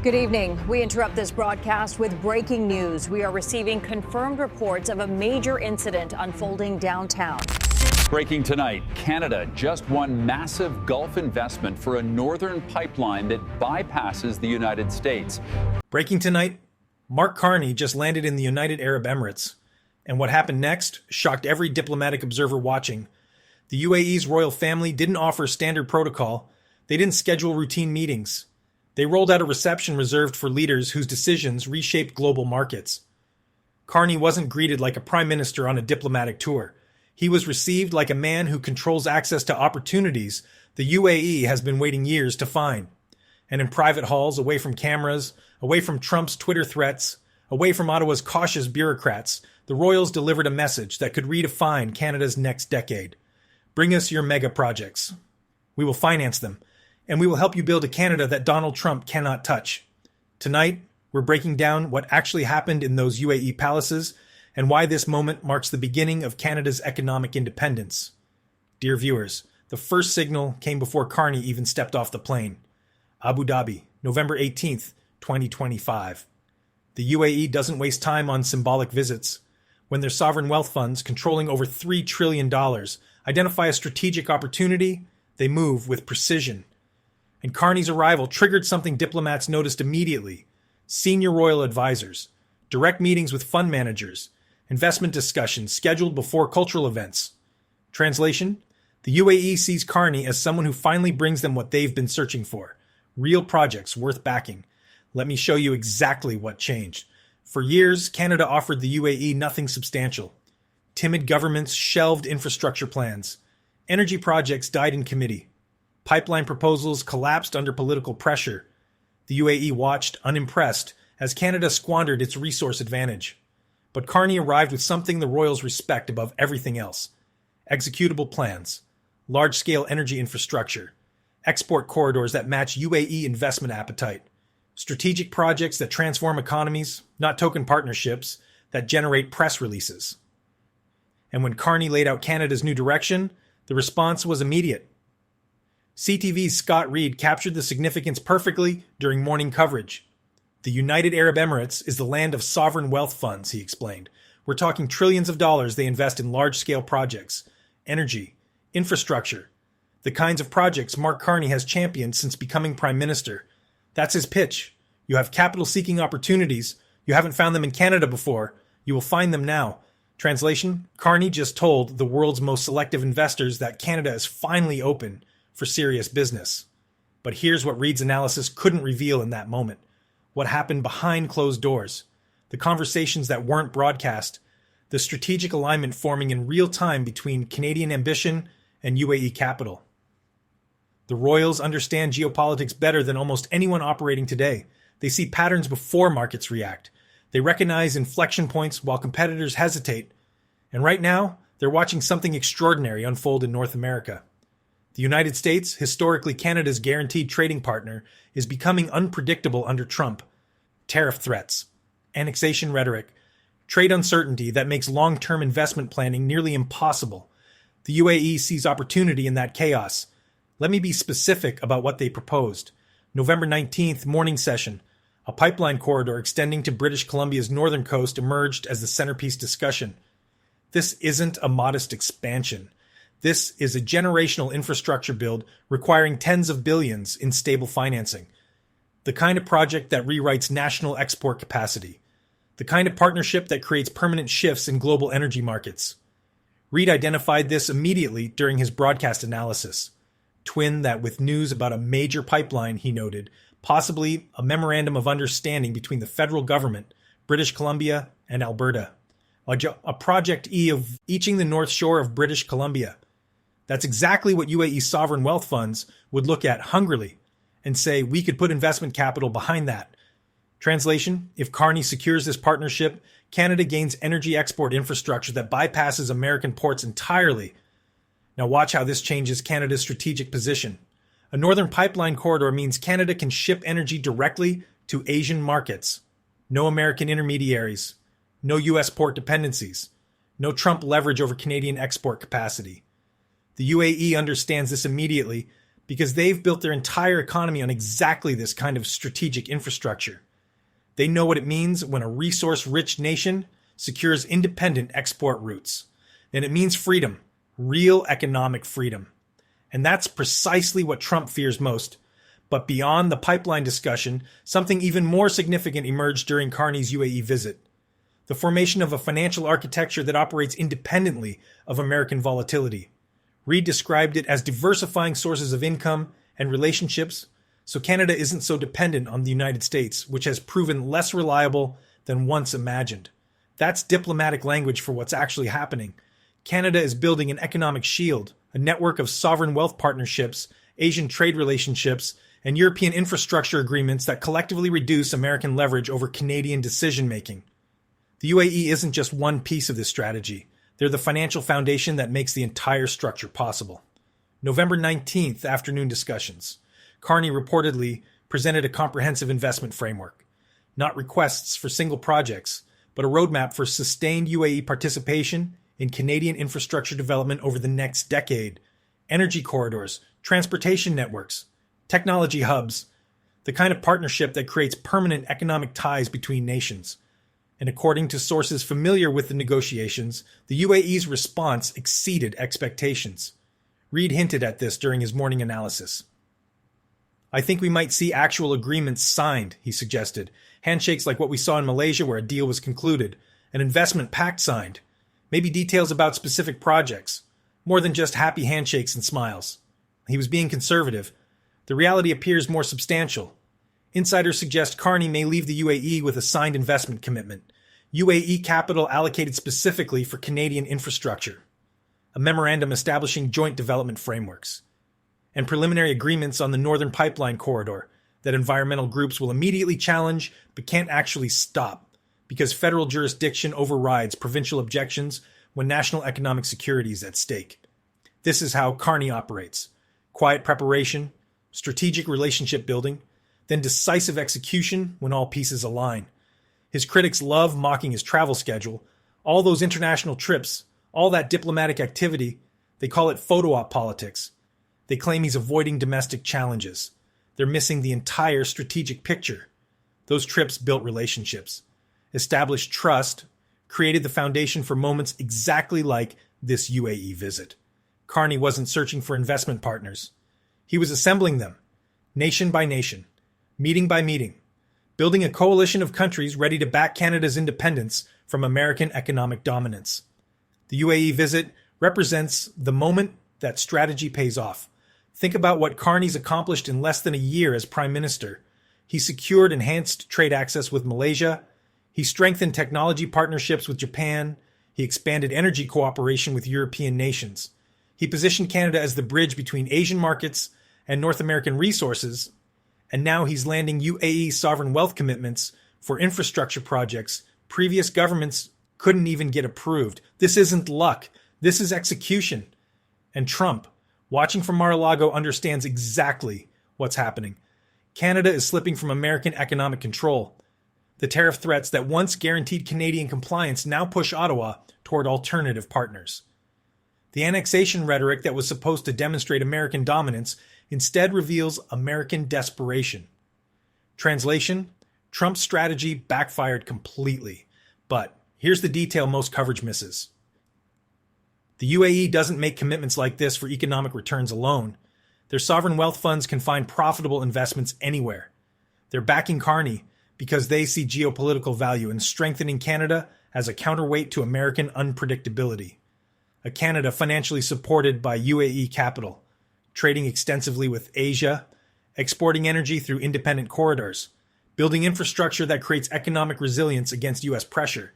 Good evening. We interrupt this broadcast with breaking news. We are receiving confirmed reports of a major incident unfolding downtown. Breaking tonight, Canada just won massive Gulf investment for a northern pipeline that bypasses the United States. Breaking tonight, Mark Carney just landed in the United Arab Emirates. And what happened next shocked every diplomatic observer watching. The UAE's royal family didn't offer standard protocol. They didn't schedule routine meetings. They rolled out a reception reserved for leaders whose decisions reshaped global markets. Carney wasn't greeted like a prime minister on a diplomatic tour. He was received like a man who controls access to opportunities the UAE has been waiting years to find. And in private halls, away from cameras, away from Trump's Twitter threats, away from Ottawa's cautious bureaucrats, the royals delivered a message that could redefine Canada's next decade. Bring us your mega projects. We will finance them, and we will help you build a Canada that Donald Trump cannot touch. Tonight, we're breaking down what actually happened in those UAE palaces and why this moment marks the beginning of Canada's economic independence. Dear viewers, the first signal came before Carney even stepped off the plane. Abu Dhabi, November 18th, 2025. The UAE doesn't waste time on symbolic visits. When their sovereign wealth funds, controlling over $3 trillion, identify a strategic opportunity, they move with precision. And Carney's arrival triggered something diplomats noticed immediately. Senior royal advisors, direct meetings with fund managers, investment discussions scheduled before cultural events. Translation: the UAE sees Carney as someone who finally brings them what they've been searching for. Real projects worth backing. Let me show you exactly what changed. For years, Canada offered the UAE nothing substantial. Timid governments shelved infrastructure plans. Energy projects died in committee. Pipeline proposals collapsed under political pressure. The UAE watched, unimpressed, as Canada squandered its resource advantage. But Carney arrived with something the royals respect above everything else: executable plans, large-scale energy infrastructure, export corridors that match UAE investment appetite, strategic projects that transform economies, not token partnerships that generate press releases. And when Carney laid out Canada's new direction, the response was immediate. CTV's Scott Reed captured the significance perfectly during morning coverage. The United Arab Emirates is the land of sovereign wealth funds, he explained. We're talking trillions of dollars they invest in large-scale projects, energy, infrastructure, the kinds of projects Mark Carney has championed since becoming prime minister. That's his pitch. You have capital-seeking opportunities. You haven't found them in Canada before. You will find them now. Translation: Carney just told the world's most selective investors that Canada is finally open for serious business. But here's what Reed's analysis couldn't reveal in that moment. What happened behind closed doors. The conversations that weren't broadcast. The strategic alignment forming in real time between Canadian ambition and UAE capital. The royals understand geopolitics better than almost anyone operating today. They see patterns before markets react. They recognize inflection points while competitors hesitate. And right now, they're watching something extraordinary unfold in North America. The United States, historically Canada's guaranteed trading partner, is becoming unpredictable under Trump. Tariff threats, annexation rhetoric, trade uncertainty that makes long-term investment planning nearly impossible. The UAE sees opportunity in that chaos. Let me be specific about what they proposed. November 19th, morning session. A pipeline corridor extending to British Columbia's northern coast emerged as the centerpiece discussion. This isn't a modest expansion. This is a generational infrastructure build requiring tens of billions in stable financing. The kind of project that rewrites national export capacity. The kind of partnership that creates permanent shifts in global energy markets. Reed identified this immediately during his broadcast analysis. Twin that with news about a major pipeline, he noted, possibly a memorandum of understanding between the federal government, British Columbia, and Alberta. A Project E of reaching the North Shore of British Columbia. That's exactly what UAE sovereign wealth funds would look at hungrily and say, we could put investment capital behind that. Translation: if Carney secures this partnership, Canada gains energy export infrastructure that bypasses American ports entirely. Now watch how this changes Canada's strategic position. A northern pipeline corridor means Canada can ship energy directly to Asian markets. No American intermediaries. No U.S. port dependencies. No Trump leverage over Canadian export capacity. The UAE understands this immediately, because they've built their entire economy on exactly this kind of strategic infrastructure. They know what it means when a resource-rich nation secures independent export routes. And it means freedom, real economic freedom. And that's precisely what Trump fears most. But beyond the pipeline discussion, something even more significant emerged during Carney's UAE visit. The formation of a financial architecture that operates independently of American volatility. Reid described it as diversifying sources of income and relationships, so Canada isn't so dependent on the United States, which has proven less reliable than once imagined. That's diplomatic language for what's actually happening. Canada is building an economic shield, a network of sovereign wealth partnerships, Asian trade relationships, and European infrastructure agreements that collectively reduce American leverage over Canadian decision-making. The UAE isn't just one piece of this strategy. They're the financial foundation that makes the entire structure possible. November 19th, afternoon discussions. Carney reportedly presented a comprehensive investment framework. Not requests for single projects, but a roadmap for sustained UAE participation in Canadian infrastructure development over the next decade. Energy corridors, transportation networks, technology hubs, the kind of partnership that creates permanent economic ties between nations. And according to sources familiar with the negotiations, the UAE's response exceeded expectations. Reid hinted at this during his morning analysis. I think we might see actual agreements signed, he suggested. Handshakes like what we saw in Malaysia where a deal was concluded. An investment pact signed. Maybe details about specific projects. More than just happy handshakes and smiles. He was being conservative. The reality appears more substantial. Insiders suggest Carney may leave the UAE with a signed investment commitment. UAE capital allocated specifically for Canadian infrastructure. A memorandum establishing joint development frameworks. And preliminary agreements on the Northern Pipeline corridor that environmental groups will immediately challenge but can't actually stop because federal jurisdiction overrides provincial objections when national economic security is at stake. This is how Carney operates. Quiet preparation, strategic relationship building, then decisive execution when all pieces align. His critics love mocking his travel schedule, all those international trips, all that diplomatic activity. They call it photo op politics. They claim he's avoiding domestic challenges. They're missing the entire strategic picture. Those trips built relationships, established trust, created the foundation for moments exactly like this UAE visit. Carney wasn't searching for investment partners. He was assembling them, nation by nation, meeting by meeting, building a coalition of countries ready to back Canada's independence from American economic dominance. The UAE visit represents the moment that strategy pays off. Think about what Carney's accomplished in less than a year as Prime Minister. He secured enhanced trade access with Malaysia. He strengthened technology partnerships with Japan. He expanded energy cooperation with European nations. He positioned Canada as the bridge between Asian markets and North American resources. And now he's landing UAE sovereign wealth commitments for infrastructure projects previous governments couldn't even get approved. This isn't luck. This is execution. And Trump, watching from Mar-a-Lago, understands exactly what's happening. Canada is slipping from American economic control. The tariff threats that once guaranteed Canadian compliance now push Ottawa toward alternative partners. The annexation rhetoric that was supposed to demonstrate American dominance instead reveals American desperation. Translation: Trump's strategy backfired completely. But here's the detail most coverage misses. The UAE doesn't make commitments like this for economic returns alone. Their sovereign wealth funds can find profitable investments anywhere. They're backing Carney because they see geopolitical value in strengthening Canada as a counterweight to American unpredictability. A Canada financially supported by UAE capital, trading extensively with Asia, exporting energy through independent corridors, building infrastructure that creates economic resilience against U.S. pressure.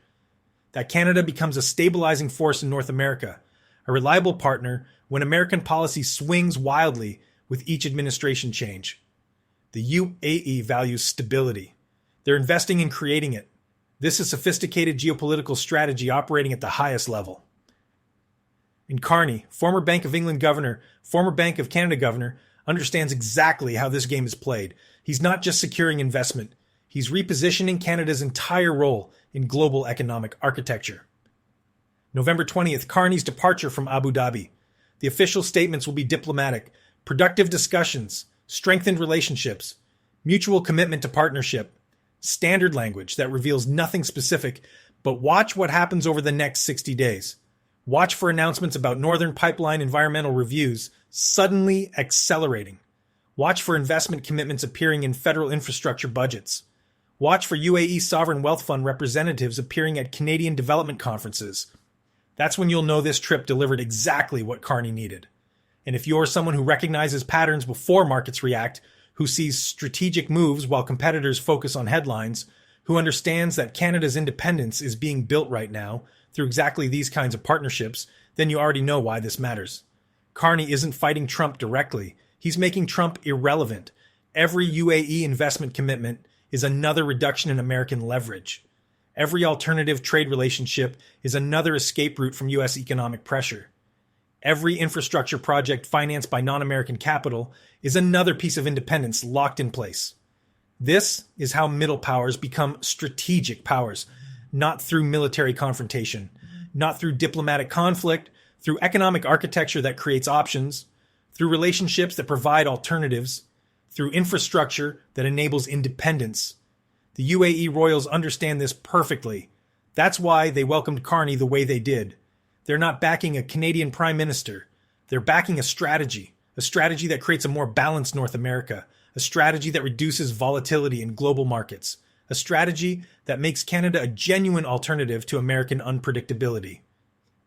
That Canada becomes a stabilizing force in North America, a reliable partner when American policy swings wildly with each administration change. The UAE values stability. They're investing in creating it. This is sophisticated geopolitical strategy operating at the highest level. And Carney, former Bank of England governor, former Bank of Canada governor, understands exactly how this game is played. He's not just securing investment. He's repositioning Canada's entire role in global economic architecture. November 20th, Carney's departure from Abu Dhabi. The official statements will be diplomatic. productive discussions, strengthened relationships, mutual commitment to partnership, standard language that reveals nothing specific, but watch what happens over the next 60 days. Watch for announcements about Northern Pipeline environmental reviews suddenly accelerating. Watch for investment commitments appearing in federal infrastructure budgets. Watch for UAE Sovereign Wealth Fund representatives appearing at Canadian development conferences. That's when you'll know this trip delivered exactly what Carney needed. And if you're someone who recognizes patterns before markets react, who sees strategic moves while competitors focus on headlines, who understands that Canada's independence is being built right now through exactly these kinds of partnerships, then you already know why this matters. Carney isn't fighting Trump directly. He's making Trump irrelevant. Every UAE investment commitment is another reduction in American leverage. Every alternative trade relationship is another escape route from U.S. economic pressure. Every infrastructure project financed by non-American capital is another piece of independence locked in place. This is how middle powers become strategic powers, not through military confrontation, not through diplomatic conflict, through economic architecture that creates options, through relationships that provide alternatives, through infrastructure that enables independence. The UAE royals understand this perfectly. That's why they welcomed Carney the way they did. They're not backing a Canadian prime minister. They're backing a strategy that creates a more balanced North America, a strategy that reduces volatility in global markets, a strategy that makes Canada a genuine alternative to American unpredictability.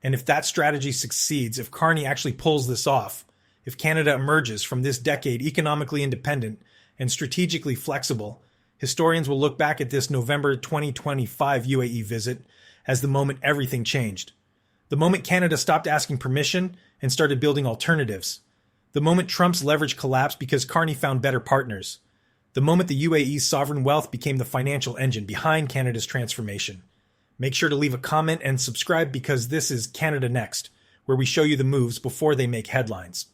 And if that strategy succeeds, if Carney actually pulls this off, if Canada emerges from this decade economically independent and strategically flexible, historians will look back at this November 2025 UAE visit as the moment everything changed. The moment Canada stopped asking permission and started building alternatives. The moment Trump's leverage collapsed because Carney found better partners. The moment the UAE's sovereign wealth became the financial engine behind Canada's transformation. Make sure to leave a comment and subscribe because this is Canada Next, where we show you the moves before they make headlines.